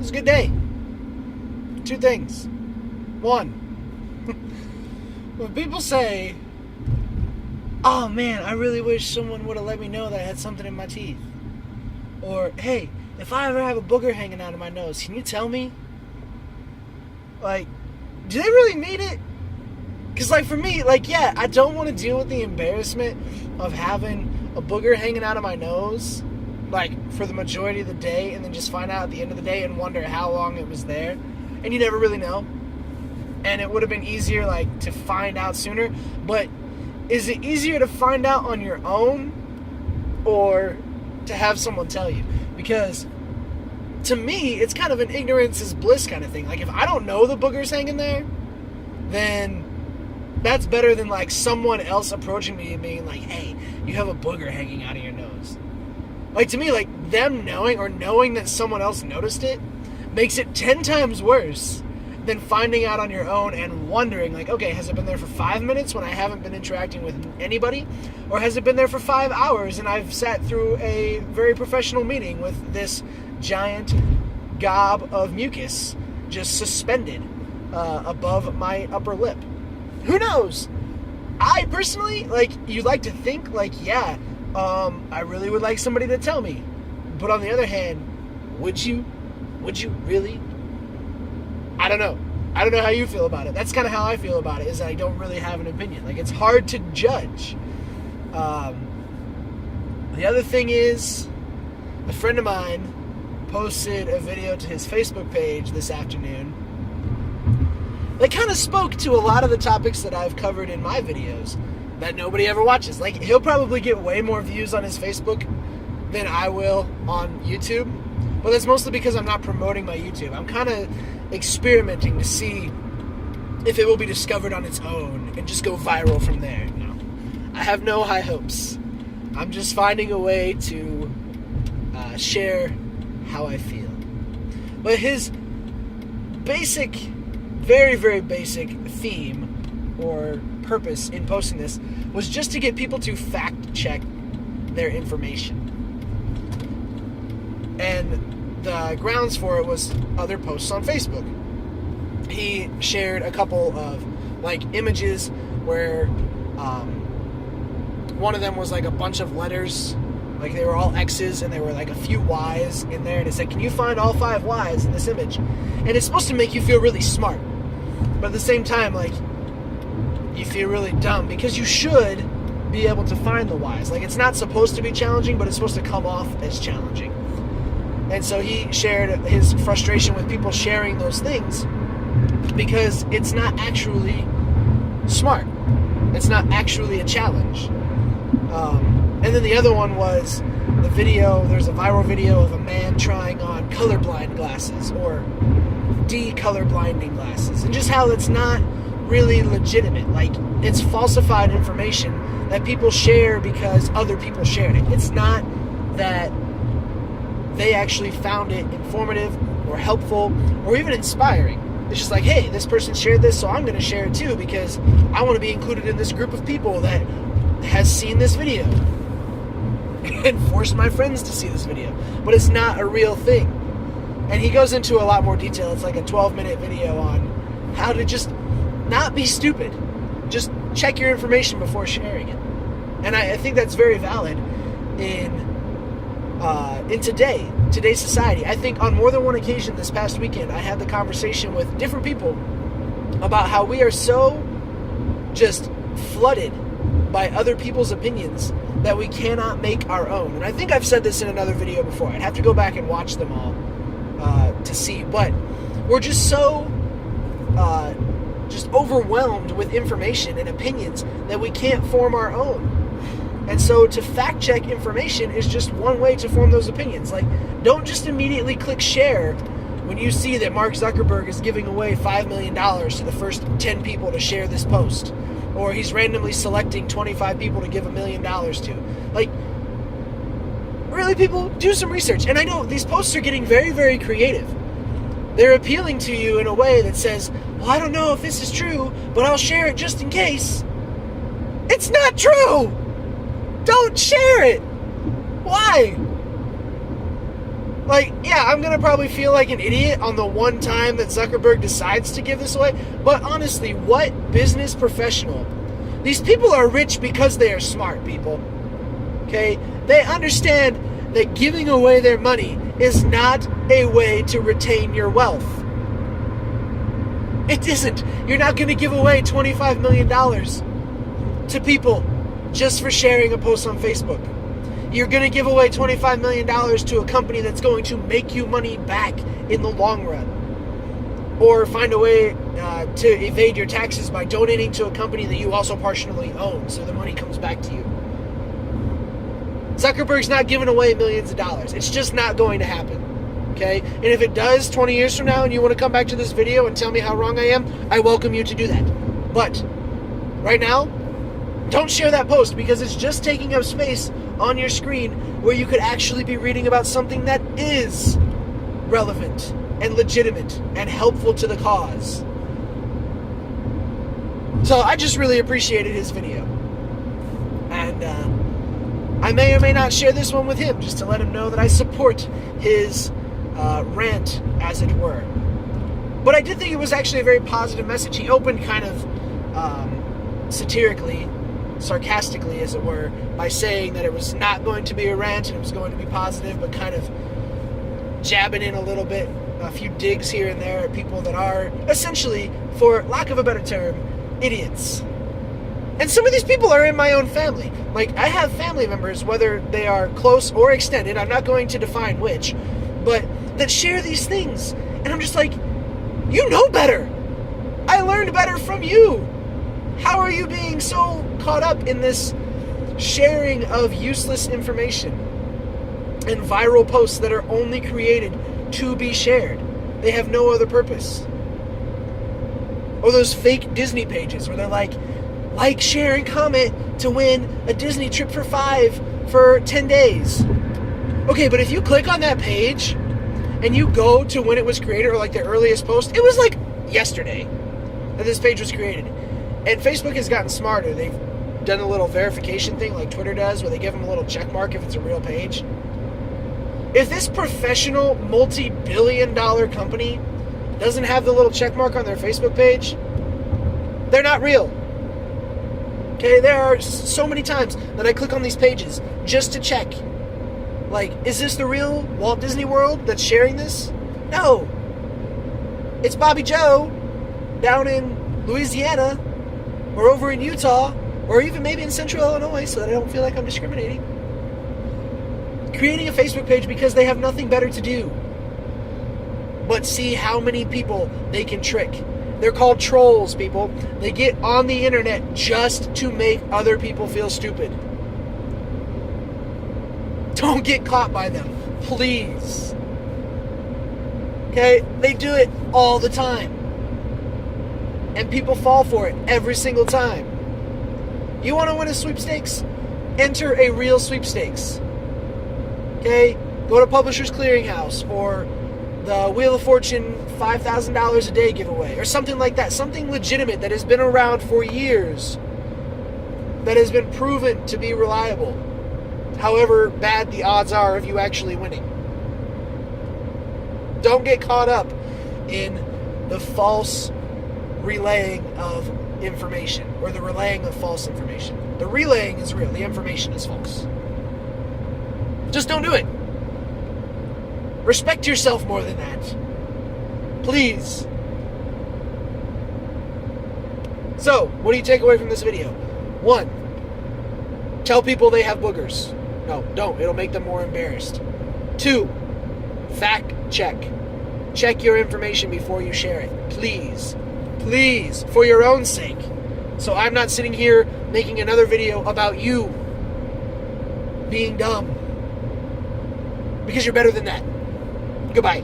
was a good day. Two things. One, when people say, oh man, I really wish someone would have let me know that I had something in my teeth. Or, hey, if I ever have a booger hanging out of my nose, can you tell me? Like, do they really mean it? Because, like, for me, like, yeah, I don't want to deal with the embarrassment of having a booger hanging out of my nose, like, for the majority of the day, and then just find out at the end of the day and wonder how long it was there. And you never really know. And it would have been easier, like, to find out sooner. But is it easier to find out on your own or to have someone tell you? Because to me, it's kind of an ignorance is bliss kind of thing. Like, if I don't know the booger's hanging there, then that's better than, like, someone else approaching me and being like, hey, you have a booger hanging out of your nose. Like, to me, like, them knowing that someone else noticed it makes it 10 times worse than finding out on your own and wondering, like, okay, has it been there for 5 minutes when I haven't been interacting with anybody? Or has it been there for 5 hours and I've sat through a very professional meeting with this giant gob of mucus just suspended above my upper lip? Who knows? I personally, like, you'd like to think, like, yeah, I really would like somebody to tell me. But on the other hand, would you? Would you really? I don't know. I don't know how you feel about it. That's kind of how I feel about it, is that I don't really have an opinion. Like, it's hard to judge. The other thing is, a friend of mine posted a video to his Facebook page this afternoon that kind of spoke to a lot of the topics that I've covered in my videos that nobody ever watches. Like, he'll probably get way more views on his Facebook than I will on YouTube. But that's mostly because I'm not promoting my YouTube. I'm kind of experimenting to see if it will be discovered on its own and just go viral from there. No, I have no high hopes. I'm just finding a way to share how I feel. But his basic, very, very basic theme or purpose in posting this was just to get people to fact check their information. And the grounds for it was other posts on Facebook. He shared a couple of, like, images where one of them was like a bunch of letters, like they were all X's and there were like a few Y's in there, and it said, can you find all 5 Y's in this image? And it's supposed to make you feel really smart, but at the same time, like, you feel really dumb because you should be able to find the Y's. Like, it's not supposed to be challenging, but it's supposed to come off as challenging. And so he shared his frustration with people sharing those things because it's not actually smart. It's not actually a challenge. And then the other one was the video, there's a viral video of a man trying on colorblind glasses or de-colorblinding glasses, and just how it's not really legitimate. Like, it's falsified information that people share because other people shared it. It's not that they actually found it informative or helpful or even inspiring. It's just like, hey, this person shared this, so I'm going to share it too because I want to be included in this group of people that has seen this video and forced my friends to see this video. But it's not a real thing. And he goes into a lot more detail. It's like a 12-minute video on how to just not be stupid. Just check your information before sharing it. And I think that's very valid in today's society. I think on more than one occasion this past weekend, I had the conversation with different people about how we are so just flooded by other people's opinions that we cannot make our own. And I think I've said this in another video before. I'd have to go back and watch them all to see. But we're just so just overwhelmed with information and opinions that we can't form our own. And so to fact check information is just one way to form those opinions. Like, don't just immediately click share when you see that Mark Zuckerberg is giving away $5 million to the first 10 people to share this post. Or he's randomly selecting 25 people to give $1 million to. Like, really, people, do some research. And I know these posts are getting very, very creative. They're appealing to you in a way that says, well, I don't know if this is true, but I'll share it just in case. It's not true! Don't share it! Why? Like, yeah, I'm going to probably feel like an idiot on the one time that Zuckerberg decides to give this away. But honestly, what business professional? These people are rich because they are smart, people. Okay? They understand that giving away their money is not a way to retain your wealth. It isn't. You're not going to give away $25 million to people just for sharing a post on Facebook. You're going to give away $25 million to a company that's going to make you money back in the long run. Or find a way to evade your taxes by donating to a company that you also partially own, so the money comes back to you. Zuckerberg's not giving away millions of dollars. It's just not going to happen. Okay? And if it does 20 years from now and you want to come back to this video and tell me how wrong I am, I welcome you to do that. But right now, don't share that post because it's just taking up space on your screen where you could actually be reading about something that is relevant and legitimate and helpful to the cause. So I just really appreciated his video. And I may or may not share this one with him just to let him know that I support his rant, as it were. But I did think it was actually a very positive message. He opened kind of satirically, sarcastically, as it were, by saying that it was not going to be a rant and it was going to be positive, but kind of jabbing in a little bit, a few digs here and there at people that are essentially, for lack of a better term, idiots. And some of these people are in my own family. Like, I have family members, whether they are close or extended, I'm not going to define which, but that share these things. And I'm just like, you know better. I learned better from you. How are you being so caught up in this sharing of useless information and viral posts that are only created to be shared? They have no other purpose. Or those fake Disney pages where they're like, share, and comment to win a Disney trip for 5 for 10 days. Okay, but if you click on that page and you go to when it was created or like the earliest post, it was like yesterday that this page was created. And Facebook has gotten smarter. They've done a little verification thing like Twitter does where they give them a little check mark if it's a real page. If this professional multi-billion-dollar company doesn't have the little check mark on their Facebook page, they're not real. Okay, there are so many times that I click on these pages just to check. Like, is this the real Walt Disney World that's sharing this? No. It's Bobby Joe down in Louisiana or over in Utah or even maybe in Central Illinois, so that I don't feel like I'm discriminating, creating a Facebook page because they have nothing better to do but see how many people they can trick. They're called trolls, people. They get on the internet just to make other people feel stupid. Don't get caught by them, please. Okay? They do it all the time. And people fall for it every single time. You want to win a sweepstakes? Enter a real sweepstakes. Okay? Go to Publishers Clearinghouse or the Wheel of Fortune $5,000 a day giveaway or something like that. Something legitimate that has been around for years, that has been proven to be reliable, however bad the odds are of you actually winning. Don't get caught up in the false relaying of information or the relaying of false information. The relaying is real. The information is false. Just don't do it. Respect yourself more than that. Please. So, what do you take away from this video? 1, tell people they have boogers. No, don't. It'll make them more embarrassed. 2, fact check. Check your information before you share it. Please. Please. For your own sake. So I'm not sitting here making another video about you being dumb. Because you're better than that. Goodbye.